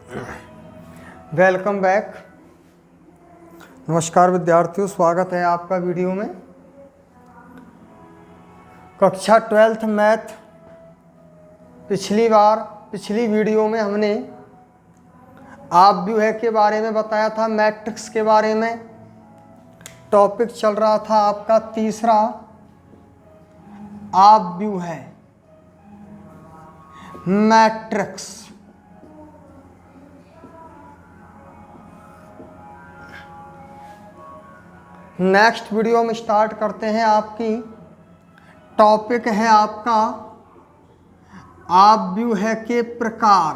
Welcome back. नमस्कार विद्यार्थियों, स्वागत है आपका वीडियो में। कक्षा 12th मैथ। पिछली वीडियो में हमने अपव्यय के बारे में बताया था, मैट्रिक्स के बारे में। टॉपिक चल रहा था आपका तीसरा, अपव्यय मैट्रिक्स। नेक्स्ट वीडियो में स्टार्ट करते हैं। आपकी टॉपिक है आपका अपव्यय के प्रकार,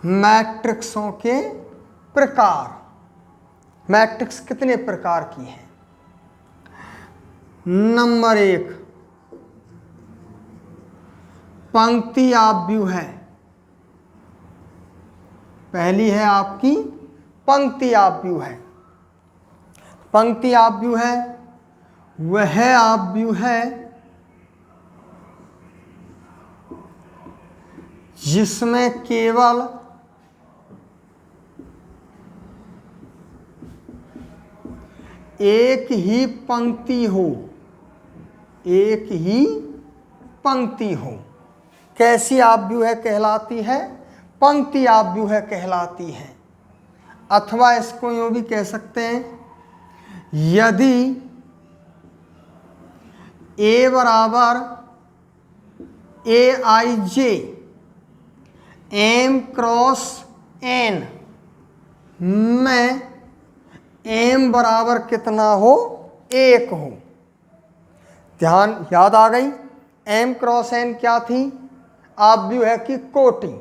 मैट्रिक्सों के प्रकार। मैट्रिक्स कितने प्रकार की है? नंबर 1, पंक्ति अपव्यय। पहली है आपकी पंक्ति अपव्यय। पंक्ति अपव्यय वह अपव्यय जिसमें केवल एक ही पंक्ति हो, एक ही पंक्ति हो। कैसी अपव्यय कहलाती है? पंक्ति अपव्यय कहलाती है। अथवा इसको यूँ भी कह सकते हैं, यदि A बराबर AIJ M क्रॉस N में M बराबर कितना हो? 1 हो। ध्यान याद आ गई? M क्रॉस N क्या थी? अपव्यय की कोटि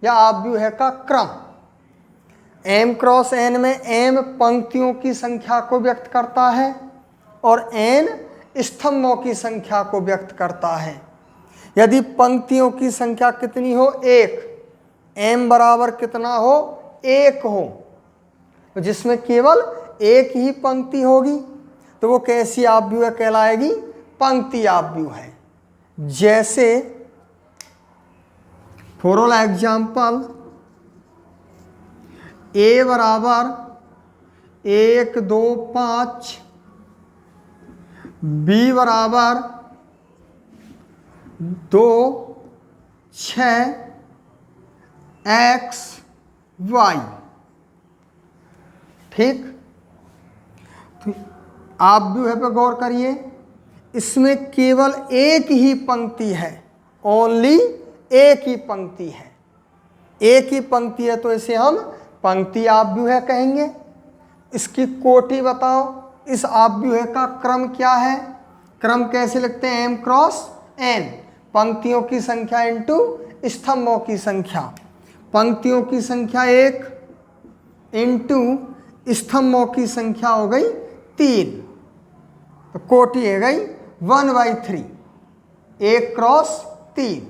या अपव्यय का क्रम। M क्रॉस N में M पंक्तियों की संख्या को व्यक्त करता है और N स्तंभों की संख्या को व्यक्त करता है। यदि पंक्तियों की संख्या कितनी हो? 1, M बराबर कितना हो? 1 हो, तो जिसमें केवल एक ही पंक्ति होगी तो वो कैसी अपव्यय कहलाएगी? पंक्ति अपव्यय। जैसे फॉर ऑल एग्जाम्पल, A बराबर 1 2 5, B बराबर 2 6 X Y। ठीक, तो अपव्यय पे गौर करिए। इसमें केवल एक ही पंक्ति है, ओनली एक ही पंक्ति है। एक ही पंक्ति है तो इसे हम पंक्ति अपव्यय कहेंगे। इसकी कोटि बताओ, इस अपव्यय का क्रम क्या है? क्रम कैसे लिखते हैं? M क्रॉस N, पंक्तियों की संख्या इंटू स्तंभों की संख्या। पंक्तियों की संख्या 1 इंटू स्तंभों की संख्या हो गई 3, तो कोटि हो गई 1/3, 1 क्रॉस 3।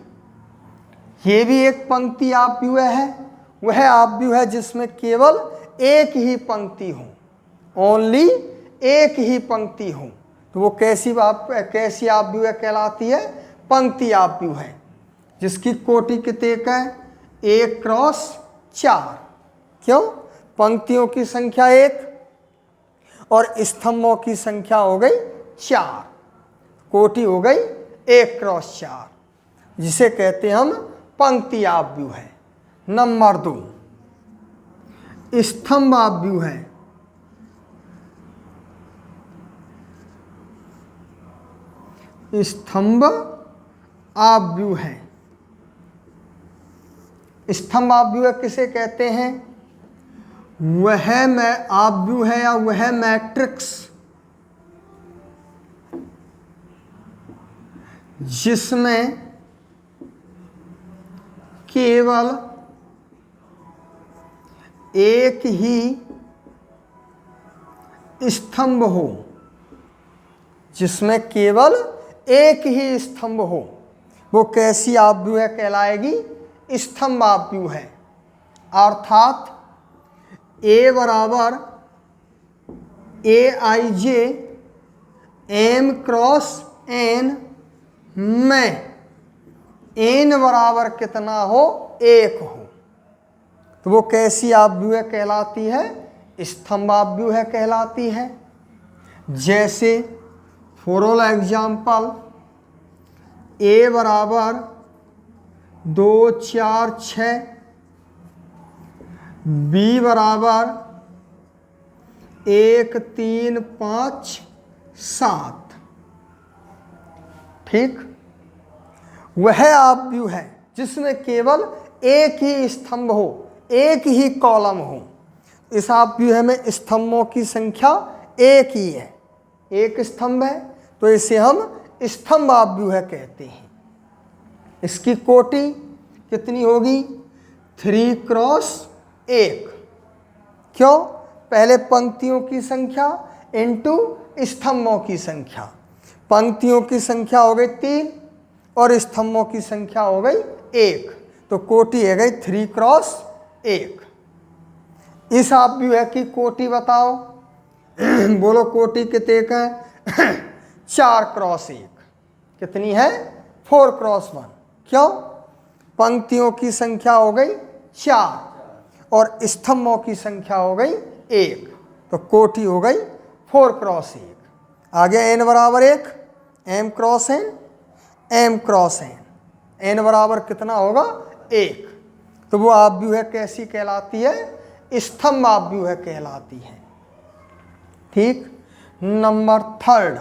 ये भी एक पंक्ति अपव्यय है। वह अपव्यय जिसमें केवल एक ही पंक्ति हो, ओनली एक ही पंक्ति हो, तो वो कैसी अपव्यय कहलाती है? पंक्ति अपव्यय। जिसकी कोटि कितने का है? 1 क्रॉस 4। क्यों? पंक्तियों की संख्या 1 और स्तंभों की संख्या हो गई 4, कोटि हो गई 1 क्रॉस 4, जिसे कहते हैं हम पंक्ति अपव्यय। नंबर 2, स्तंभ अपव्यय। स्तंभ अपव्यय, स्तंभ अपव्यय किसे कहते हैं? वह अपव्यय या वह मैट्रिक्स जिसमें केवल एक ही स्तंभ हो, जिसमें केवल एक ही स्तंभ हो, वो कैसी अपव्यय कहलाएगी? स्तंभ अपव्यय। अर्थात A बराबर AIJ M क्रॉस N में n बराबर कितना हो, 1 हो, तो वो कैसी आव्यूह कहलाती है, स्तंभ आव्यूह कहलाती है। जैसे फॉर ऑल एग्जाम्पल a बराबर 2 4 6, b बराबर 1 3 5 7, ठीक। वह आव्यूह है जिसमें केवल एक ही स्तंभ हो, एक ही कॉलम हो। इस आव्यूह में स्तंभों की संख्या एक ही है, एक स्तंभ है, तो इसे हम स्तंभ आव्यूह कहते हैं। इसकी कोटि कितनी होगी, 3 क्रॉस 1। क्यों, पहले पंक्तियों की संख्या इनटू स्तंभों की संख्या। पंक्तियों की संख्या हो गई 3 और स्तंभों की संख्या हो गई 1, तो कोटि है गई 3 क्रॉस 1। इस आव्यूह की कोटि बताओ, बोलो कोटि कितने का है, 4 क्रॉस 1। कितनी है, 4 क्रॉस 1। क्यों, पंक्तियों की संख्या हो गई 4 और स्तंभों की संख्या हो गई 1, तो कोटि हो गई 4 क्रॉस 1। आगे n बराबर 1, m cross n, m cross n, n बराबर कितना होगा, 1, तो वो आव्यूह कैसी कहलाती है, स्तंभ आव्यूह कहलाती है, ठीक। नंबर 3,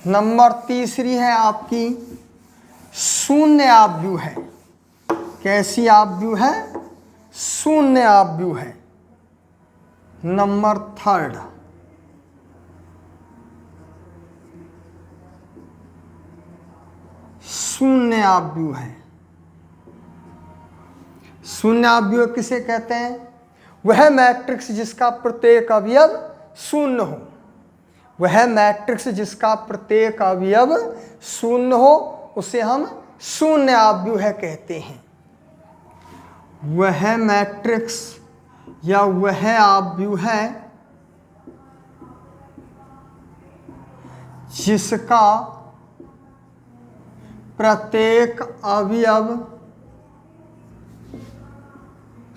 नंबर 3 है आपकी शून्य आव्यूह है। कैसी आव्यूह है, शून्य आव्यूह है। नंबर 3, शून्य आव्यूह है। शून्य आव्यूह किसे कहते हैं, वह मैट्रिक्स जिसका प्रत्येक अवयव शून्य हो, वह मैट्रिक्स जिसका प्रत्येक अवयव शून्य हो उसे हम शून्य आव्यूह कहते हैं। वह मैट्रिक्स या वह आव्यूह जिसका प्रत्येक अवयव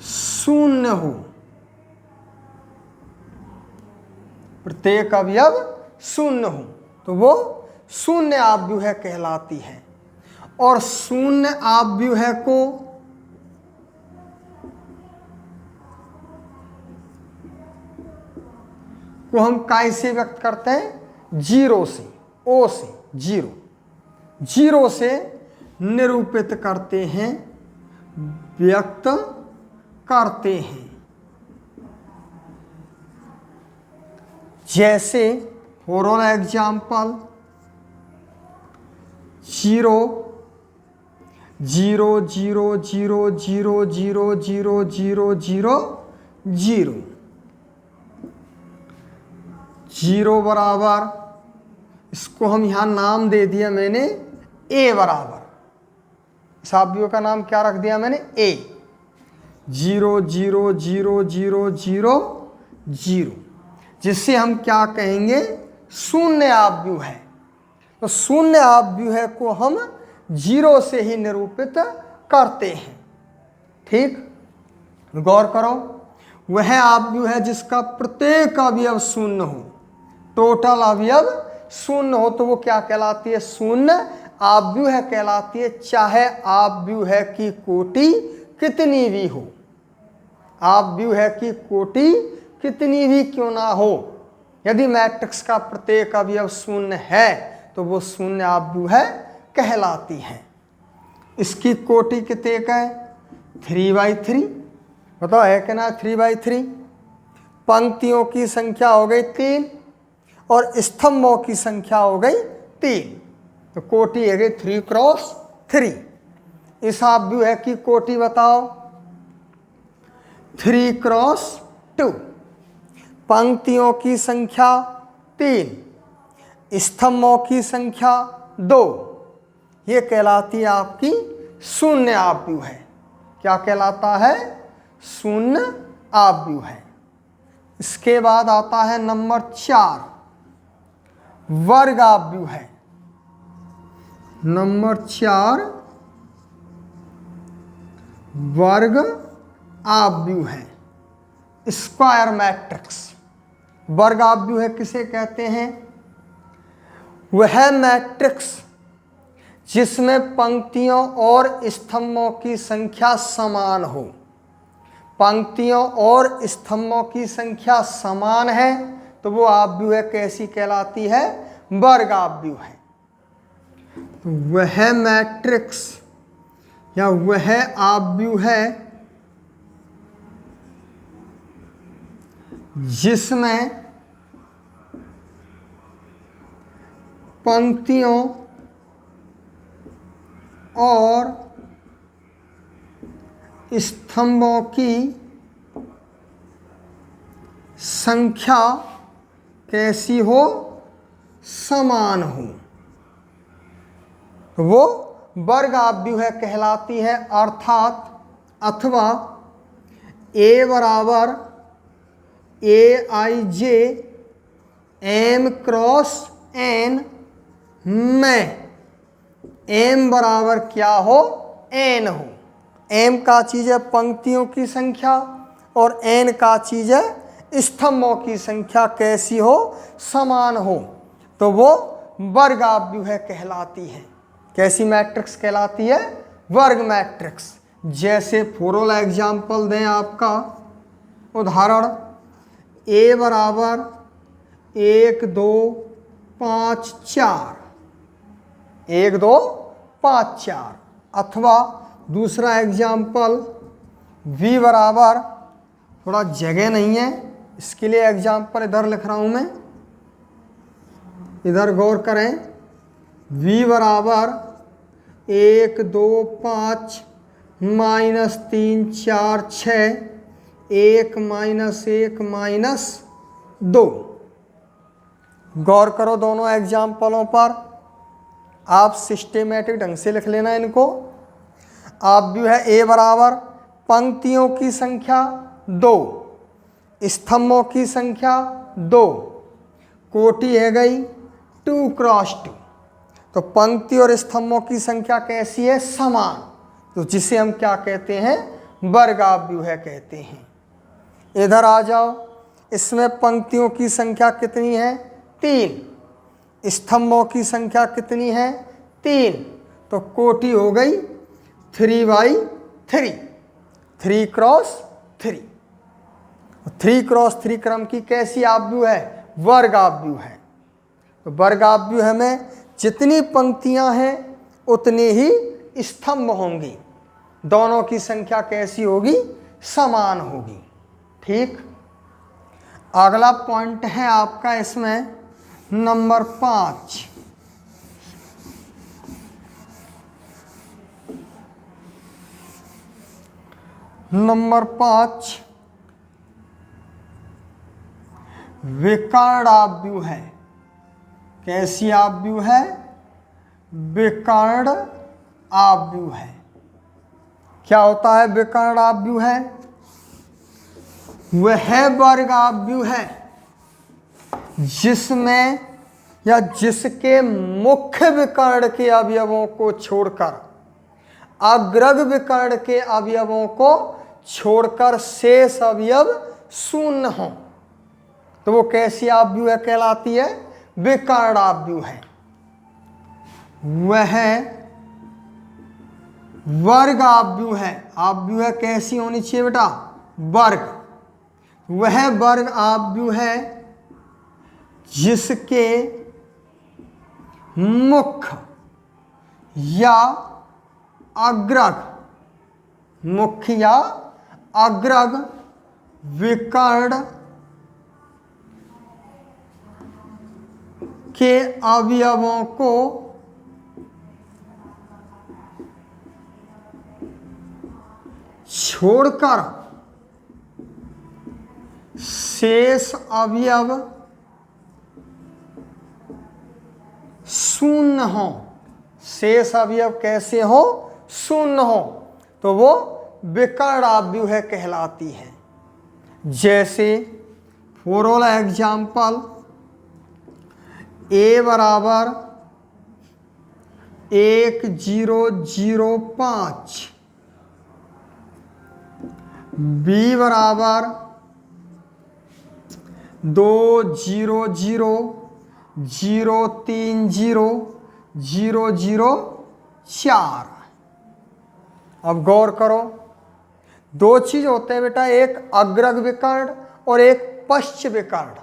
शून्य हो, प्रत्येक अवयव शून्य हो, तो वो शून्य आव्यूह कहलाती है। और शून्य आव्यूह को हम कैसे व्यक्त करते हैं, 0 से, o से, 0 से निरूपित करते हैं, व्यक्त करते हैं। जैसे फॉर ऑल एग्जाम्पल 0 0 0 0 0 0 0 0 0 0, 0 बराबर, इसको हम यहाँ नाम दे दिया मैंने a बराबर, इस आव्यूह का नाम क्या रख दिया मैंने, a। 0 0 0 0 0 0, जिससे हम क्या कहेंगे, शून्य आव्यूह है। तो शून्य आव्यूह को हम 0 से ही निरूपित करते हैं, ठीक। गौर करो, वह आव्यूह है जिसका प्रत्येक अवयव शून्य हो, टोटल अवयव शून्य हो, तो वो क्या कहलाती है, शून्य आव्यूह कहलाती है। चाहे आव्यूह की कोटि कितनी भी हो, आव्यूह की कोटि कितनी भी क्यों ना हो, यदि मैट्रिक्स का प्रत्येक अवयव शून्य है तो वो शून्य आव्यूह कहलाती है। इसकी कोटि कितने का है, 3/3। बताओ है कि ना, 3/3। पंक्तियों की संख्या हो गई 3 और स्तंभों की संख्या हो गई 3, तो कोटि है गई 3 क्रॉस 3। इस आव्यूह की कोटि बताओ, 3 क्रॉस 2। पंक्तियों की संख्या 3, स्तंभों की संख्या 2, ये कहलाती है आपकी शून्य आव्यूह है। क्या कहलाता है, शून्य आव्यूह है। इसके बाद आता है नंबर 4, वर्ग आव्यूह है। नंबर 4 वर्ग आव्यूह है। स्क्वायर मैट्रिक्स वर्ग आव्यूह किसे कहते हैं? वह मैट्रिक्स जिसमें पंक्तियों और स्तंभों की संख्या समान हो। पंक्तियों और स्तंभों की संख्या समान है तो वो आव्यूह कैसी कहलाती है? वर्ग आव्यूह है। तो वह मैट्रिक्स या वह आव्यूह है जिसमें पंक्तियों और स्तंभों की संख्या कैसी हो? समान हो। वो वर्ग आव्यूह कहलाती है। अर्थात अथवा A बराबर AIJ M क्रॉस N में M बराबर क्या हो? N हो। M का चीज़ है पंक्तियों की संख्या और N का चीज़ है स्तंभों की संख्या कैसी हो? समान हो। तो वो वर्ग आव्यूह कहलाती है। कैसी मैट्रिक्स कहलाती है? वर्ग मैट्रिक्स। जैसे फॉर एग्जाम्पल दें आपका उदाहरण A बराबर 1 2 5 4 1 2 5 4 अथवा दूसरा एग्जाम्पल V बराबर, थोड़ा जगह नहीं है इसके लिए एग्जाम्पल इधर लिख रहा हूँ मैं, इधर गौर करें। V बराबर 1 2 5 -3 4 6 1 -1 -2। गौर करो दोनों एग्जाम्पलों पर। आप सिस्टेमेटिक ढंग से लिख लेना इनको। आव्यूह है A बराबर पंक्तियों की संख्या 2, स्तंभों की संख्या 2, कोटि है गई 2 क्रॉस 2। तो पंक्ति और स्तंभों की संख्या कैसी है? समान। तो जिसे हम क्या कहते हैं? वर्ग आव्यूह कहते हैं। इधर आ जाओ। इसमें पंक्तियों की संख्या कितनी है? 3। स्तंभों की संख्या कितनी है? 3। तो कोटि हो गई 3/3, 3 क्रॉस 3। 3 क्रॉस 3 क्रम की कैसी आव्यूह है? वर्ग आव्यूह है। तो वर्ग आव्यूह में जितनी पंक्तियां हैं उतने ही स्तंभ होंगी। दोनों की संख्या कैसी होगी? समान होगी। ठीक। अगला पॉइंट है आपका इसमें नंबर 5। नंबर 5 विकर्ण आव्यूह है। कैसी आव्यूह है? विकर्ण आव्यूह है। क्या होता है विकर्ण आव्यूह है? वह वर्ग आव्यूह है जिसमें या जिसके मुख्य विकर्ण के अवयवों को छोड़कर अग्रग विकर्ण के अवयवों को छोड़कर शेष अवयव शून्य हों तो वो कैसी आव्यूह कहलाती है? विकर्ण आव्यूह है। वह वर्ग आव्यूह है। आव्यूह कैसी होनी चाहिए बेटा? वर्ग। वह वर्ग आव्यूह है जिसके मुख्य या अग्रग, मुख्य या अग्रग विकर्ण के अवयवों को छोड़कर शेष अवयव शून्य हो। शेष अवयव कैसे हो? शून्य हो तो वो विकर्ण आव्यूह कहलाती है। जैसे फॉर एग्जाम्पल ए बराबर 1005, बी बराबर 200003004। अब गौर करो, दो चीज होते हैं बेटा, एक अग्रग विकर्ण और एक पश्च विकर्ण।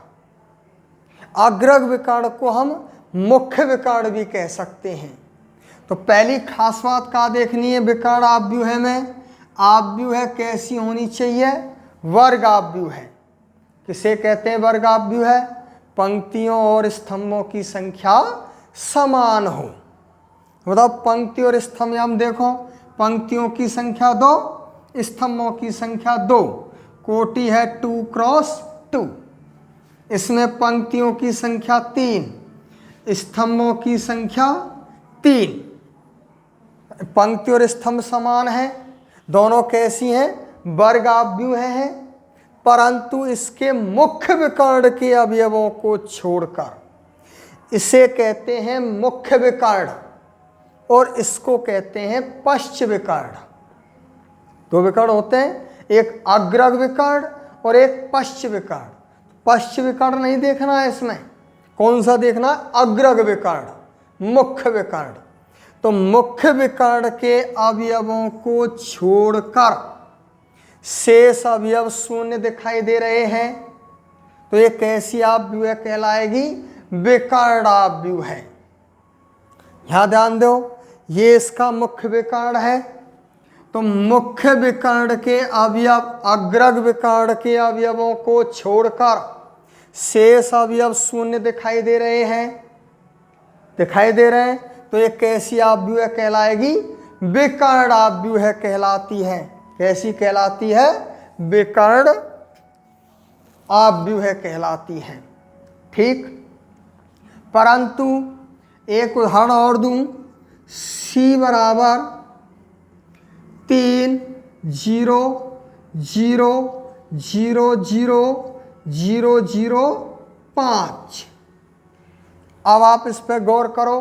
अग्रग विकर्ण को हम मुख्य विकर्ण भी कह सकते हैं। तो पहली खास बात क्या देखनी है विकर्ण आव्यूह में? आव्यूह कैसी होनी चाहिए? वर्ग आव्यूह है। किसे कहते हैं वर्ग आव्यूह? पंक्तियों और स्तंभों की संख्या समान हो। बताओ, पंक्ति और स्तंभ हम देखो, पंक्तियों की संख्या 2, स्तंभों की संख्या 2, कोटि है 2 क्रॉस 2। इसमें पंक्तियों की संख्या 3, स्तंभों की संख्या 3। पंक्ति और स्तंभ समान है, दोनों कैसी हैं? वर्ग आव्यूह हैं, परंतु इसके मुख्य विकर्ण के अवयवों को छोड़कर इसे कहते हैं मुख्य विकर्ण और इसको कहते हैं पश्च विकर्ण। दो विकर्ण होते हैं, एक अग्रग विकर्ण और एक पश्च विकर्ण। पश्च विकर्ण नहीं देखना है इसमें, कौन सा देखना? अग्रग विकर्ण, मुख्य विकर्ण। तो मुख्य विकर्ण के अवयवों को छोड़कर शेष अवयव शून्य दिखाई दे रहे हैं, तो ये कैसी आव्यूह कहलाएगी? विकर्ण आव्यूह है। यहां ध्यान दो, ये इसका मुख्य विकर्ण है। तो मुख्य विकर्ण के अवयव अग्रग विकर्ण के अवयवों को छोड़कर शेष अवयव शून्य दिखाई दे रहे हैं, दिखाई दे रहे हैं, तो ये कैसी आव्यूह कहलाएगी? विकर्ण आव्यूह कहलाती है। कैसी कहलाती है? विकर्ण आव्यूह कहलाती है। ठीक, परंतु एक उदाहरण और दूं, सी बराबर 3000005। अब आप इस पर गौर करो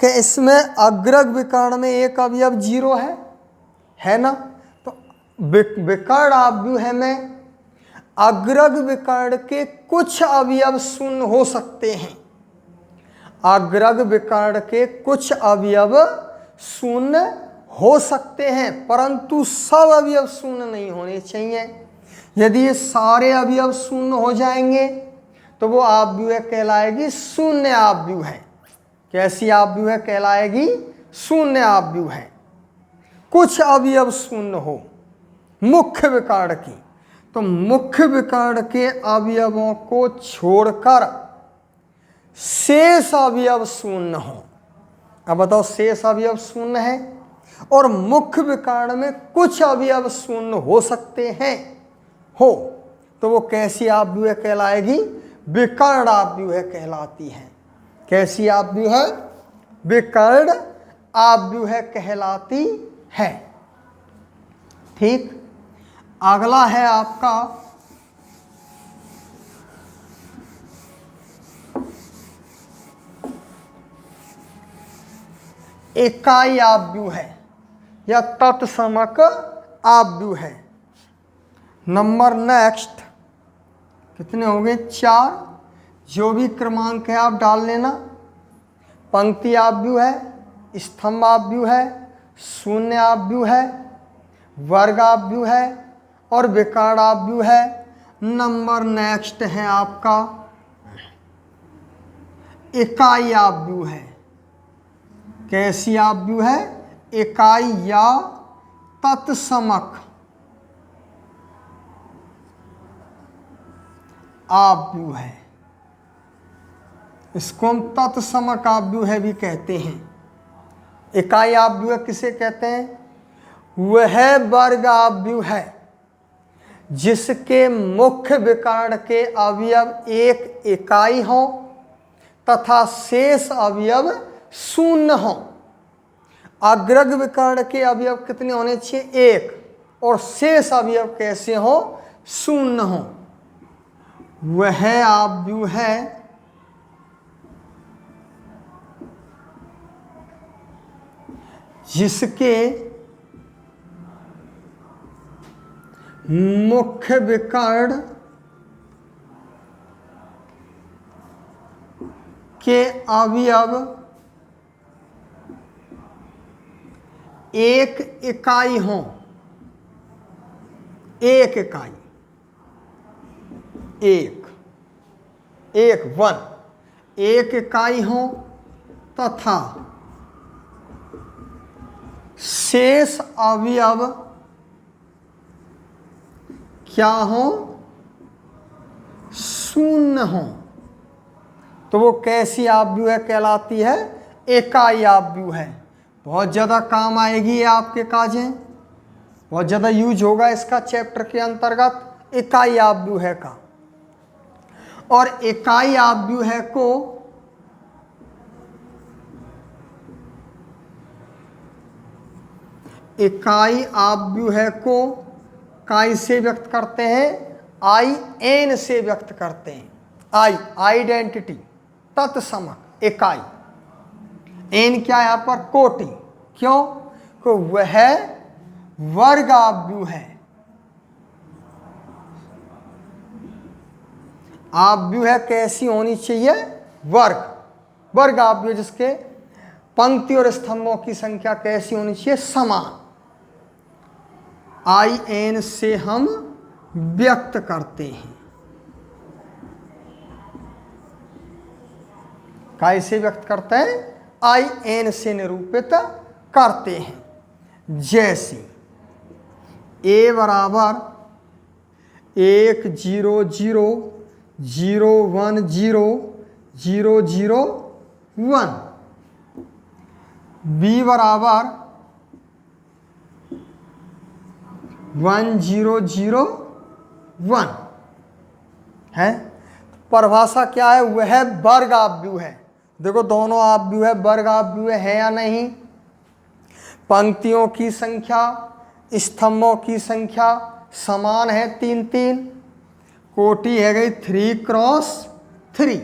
कि इसमें अग्रग विकर्ण में एक अवयव 0 है ना? तो विकर्ण आव्यूह में अग्रग विकर्ण के कुछ अवयव शून्य हो सकते हैं। अग्रग विकर्ण के कुछ अवयव शून्य हो सकते हैं, परंतु सब अवयव शून्य नहीं होने चाहिए। यदि ये सारे अवयव शून्य हो जाएंगे तो वो आव्यूह कहलाएगी शून्य आव्यूह है। कैसी आव्यूह कहलाएगी? शून्य आव्यूह है। कुछ अवयव शून्य हो मुख्य विकर्ण की, तो मुख्य विकर्ण के अवयवों को छोड़कर शेष अवयव शून्य हो। अब बताओ, शेष अवयव शून्य है और मुख्य विकर्ण में कुछ अवयव शून्य हो सकते हैं, हो, तो वो कैसी आव्यूह कहलाएगी? विकर्ण आव्यूह कहलाती है। कैसी आव्यूह? विकर्ण आव्यूह कहलाती है। ठीक, अगला है आपका इकाई आव्यूह है या तत्समक आव्यूह है। नंबर नेक्स्ट कितने हो गए? 4। जो भी क्रमांक है आप डाल लेना। पंक्ति आव्यूह है, स्तंभ आव्यूह है, शून्य आव्यूह है, वर्ग आव्यूह है और विकर्ण आव्यूह है। नंबर नेक्स्ट है आपका इकाई आव्यूह है। कैसी आव्यूह है? इकाई या तत्समक आव्यूह है। इसको हम तत्समक आव्यूह भी कहते हैं। इकाई आव्यूह किसे कहते हैं? वह वर्ग आव्यूह है जिसके मुख्य विकर्ण के अवयव एक इकाई हो तथा शेष अवयव शून्य हो। अग्रग विकर्ण के अवयव कितने होने चाहिए? 1, और शेष अवयव कैसे हो? शून्य हो। वह आव्यूह है जिसके मुख्य विकर्ण के अवयव एक इकाई हों, एक इकाई, एक वन, एक इकाई हो तथा शेष अवयव क्या हो, शून्य हो, तो वो कैसी आव्यूह कहलाती है, इकाई आव्यूह है। बहुत ज़्यादा काम आएगी ये आपके काजें, बहुत ज़्यादा यूज होगा इसका चैप्टर के अंतर्गत, इकाई आव्यूह का। और इकाई आव्यूह को इकाई आव्यूह को काय से व्यक्त करते हैं, आई एन से व्यक्त करते हैं। आई आइडेंटिटी, तत्समक, इकाई। एन क्या है यहाँ पर, कोटि। क्यों, तो वह वर्ग आव्यूह है। आव्यूह कैसी होनी चाहिए, वर्ग आव्यूह, जिसके पंक्ति और स्तंभों की संख्या कैसी होनी चाहिए, समान। आई एन से हम व्यक्त करते हैं। काय से व्यक्त करते हैं, आई एन से निरूपित करते हैं। जैसे ए बराबर 1 0 0 0 1 0 0 0 1, बी बराबर 1 0 0 1 है। परिभाषा क्या है, वह वर्ग आव्यूह है। देखो दोनों आव्यूह वर्ग आव्यूह है या नहीं। पंक्तियों की संख्या, स्तंभों की संख्या समान है, 3 3। कोटि है गई 3 क्रॉस 3।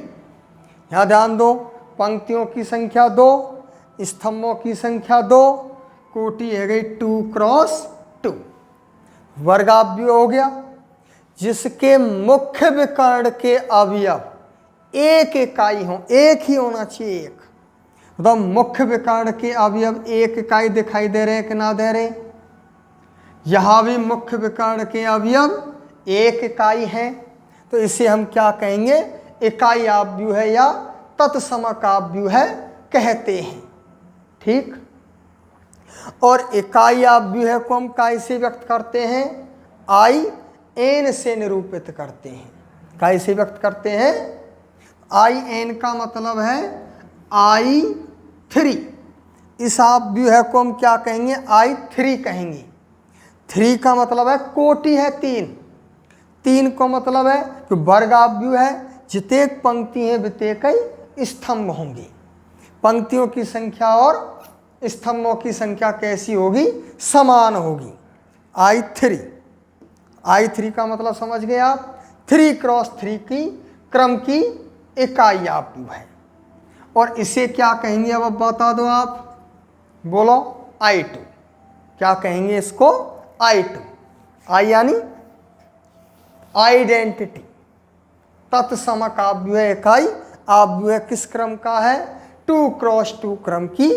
यहाँ ध्यान दो, पंक्तियों की संख्या 2, स्तंभों की संख्या 2, कोटि है गई 2 क्रॉस 2। वर्गाव्यूह हो गया, जिसके मुख्य विकर्ण के अवयव एक इकाई हो, एक ही होना चाहिए, एक। तो मुख्य विकर्ण के अवयव एक इकाई दिखाई दे रहे हैं कि ना दे रहे, यहां भी मुख्य विकर्ण के अवयव एक इकाई है, तो इसे हम क्या कहेंगे, इकाई आव्यूह है या तत्समक आव्यूह है कहते हैं। ठीक। और इकाई आव्यूह को हम काय से व्यक्त करते हैं, आई एन से निरूपित करते हैं। काय से व्यक्त करते हैं, आई एन का मतलब है आई 3। इस आव्यूह को हम क्या कहेंगे, आई 3 कहेंगे। 3 का मतलब है कोटि है 3। 3 को मतलब है कि वर्ग आव्यूह है, जितेक पंक्ति है बितेक स्तंभ होंगे। पंक्तियों की संख्या और स्तंभों की संख्या कैसी होगी, समान होगी। आई 3 का मतलब समझ गए आप, 3 क्रॉस 3 की क्रम की इकाई आव्यूह है। और इसे क्या कहेंगे, अब बता दो आप, बोलो, I2। क्या कहेंगे इसको, I2। आई यानी आइडेंटिटी, तत्समक आव्यूह, इकाई आव्यूह किस क्रम का है, 2 क्रॉस 2 क्रम की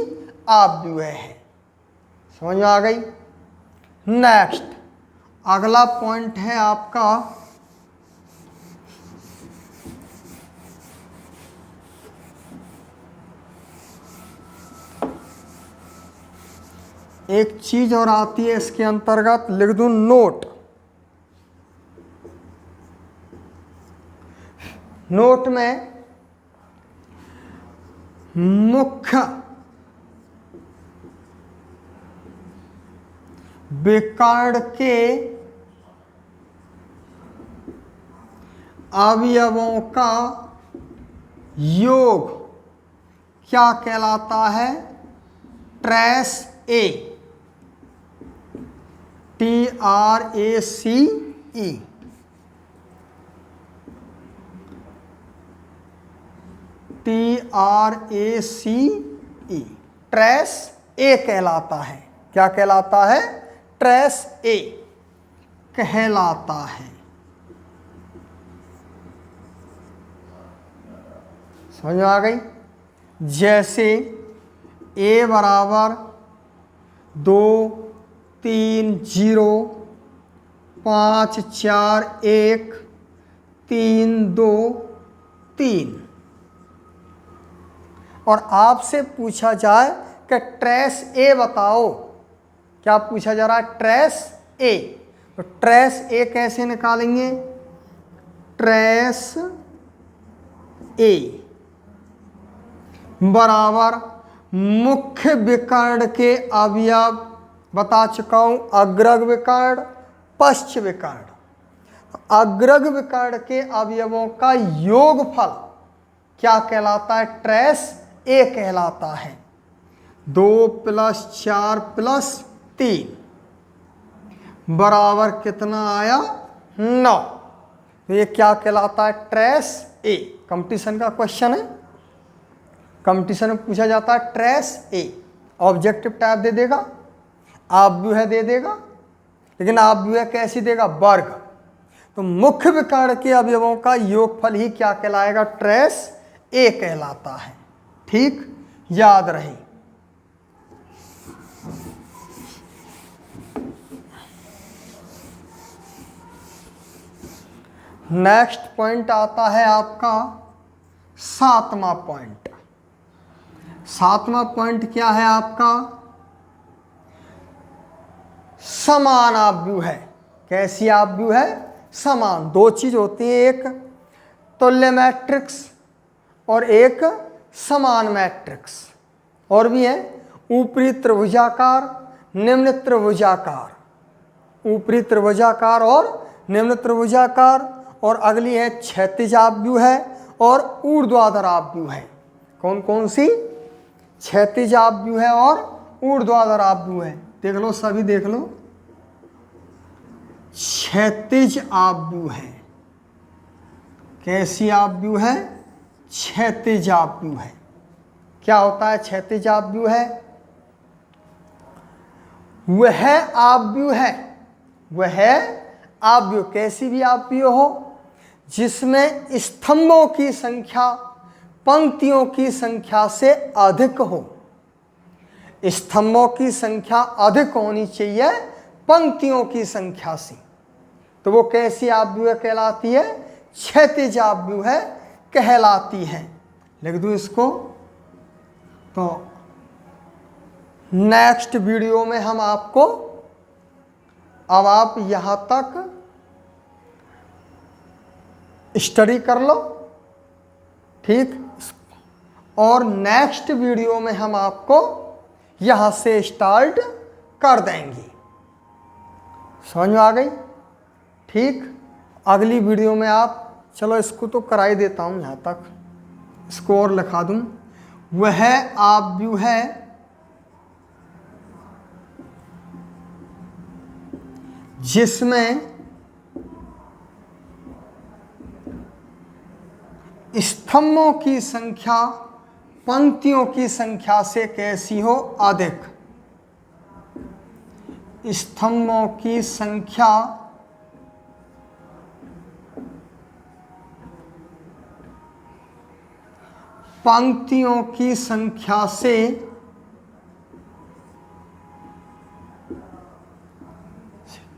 आव्यूह है। समझ में आ गई। नेक्स्ट अगला पॉइंट है आपका एक चीज और आती है इसके अंतर्गत, लिख दूं नोट। नोट में मुख्य विकर्ण के अवयवों का योग क्या कहलाता है, ट्रेस ए, TRACE, TRACE, ट्रेस ए कहलाता है। क्या कहलाता है? ट्रेस ए कहलाता है। समझ में आ गई? जैसे ए बराबर 2 3 0 5 4 1 3 2 3 और आपसे पूछा जाए कि ट्रेस ए बताओ। क्या पूछा जा रहा है? ट्रेस ए। तो ट्रेस ए कैसे निकालेंगे? ट्रेस ए बराबर मुख्य विकर्ण के अवयव बता चुका हूं, अग्रग विकर्ण, पश्च विकर्ण। अग्रग विकर्ण के अवयवों का योगफल क्या कहलाता है? ट्रेस ए कहलाता है। 2 + 4 + 3 बराबर कितना आया? 9। तो ये क्या कहलाता है? ट्रेस ए। कंपटीशन का क्वेश्चन है, कंपटीशन में पूछा जाता है ट्रेस ए। ऑब्जेक्टिव टाइप दे देगा, आव्यूह दे देगा, लेकिन आव्यूह कैसी देगा? वर्ग। तो मुख्य विकर्ण के अवयवों का योगफल ही क्या कहलाएगा? ट्रेस ए कहलाता है। ठीक, याद रहे। नेक्स्ट पॉइंट आता है आपका 7वां पॉइंट। 7वां पॉइंट क्या है आपका? समान आव्यूह है। कैसी आव्यूह है? समान। दो चीज होती है, एक तुल्य मैट्रिक्स और एक समान मैट्रिक्स। और भी है ऊपरी त्रिभुजाकार, निम्न त्रिभुजाकार। ऊपरी त्रिभुजाकार और निम्न त्रिभुजाकार। और अगली है क्षैतिज आव्यूह है और ऊर्ध्वाधर आव्यूह है। कौन कौन सी? क्षैतिज आव्यूह है और ऊर्ध्वाधर आव्यूह है। देख लो, सभी देख लो। क्षैतिज आव्यूह है। कैसी आव्यूह है? क्षैतिज आव्यूह है। क्या होता है क्षैतिज आव्यूह है? वह आव्यूह है, वह आव्यूह, कैसी भी आव्यूह हो, जिसमें स्तंभों की संख्या पंक्तियों की संख्या से अधिक हो। स्तंभों की संख्या अधिक होनी चाहिए पंक्तियों की संख्या से। तो वो कैसी आव्यूह कहलाती है? क्षैतिज आव्यूह कहलाती है। लिख दूं इसको। तो नेक्स्ट वीडियो में हम आपको, अब आप यहां तक स्टडी कर लो, ठीक। और नेक्स्ट वीडियो में हम आपको यहां से स्टार्ट कर देंगे। समझ में आ गई? ठीक। अगली वीडियो में आप, चलो इसको तो करा ही देता हूं यहां तक, इसको और लिखा दूं। वह आव्यूह है जिसमें स्तंभों की संख्या पंक्तियों की संख्या से कैसी हो? अधिक। स्तंभों की संख्या पंक्तियों की संख्या से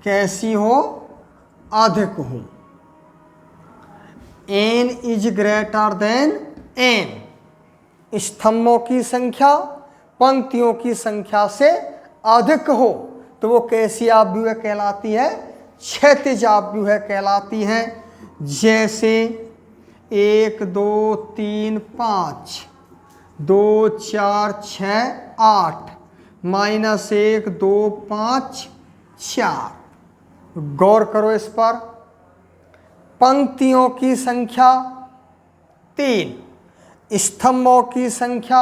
कैसी हो? अधिक हो। n is greater than n। स्तंभों की संख्या पंक्तियों की संख्या से अधिक हो तो वो कैसी आव्यूह कहलाती है? क्षैतिज आव्यूह कहलाती है। जैसे 1 2 3 5 2 4 6 8 -1 2 5 4। गौर करो इस पर। पंक्तियों की संख्या 3, स्तंभों की संख्या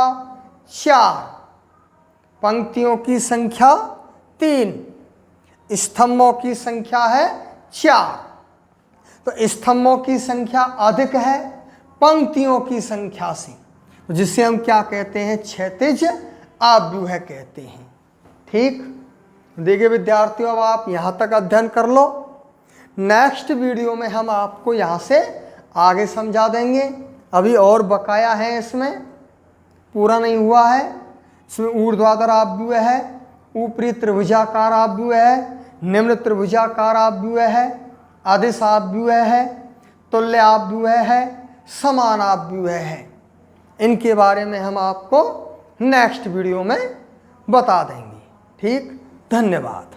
4। पंक्तियों की संख्या 3, स्तंभों की संख्या है 4। तो स्तंभों की संख्या अधिक है पंक्तियों की संख्या से, जिसे हम क्या कहते हैं? क्षैतिज आव्यूह कहते हैं। ठीक, देखिए विद्यार्थियों, अब आप यहाँ तक अध्ययन कर लो। नेक्स्ट वीडियो में हम आपको यहाँ से आगे समझा देंगे। अभी और बकाया है, इसमें पूरा नहीं हुआ है। इसमें ऊर्ध्वाधर आव्यूह है, ऊपरी त्रिभुजाकार आव्यूह है, निम्न त्रिभुजाकार आव्यूह है, अदिश आव्यूह है, तुल्य आव्यूह है, समान आव्यूह है। इनके बारे में हम आपको नेक्स्ट वीडियो में बता देंगे। ठीक, धन्यवाद।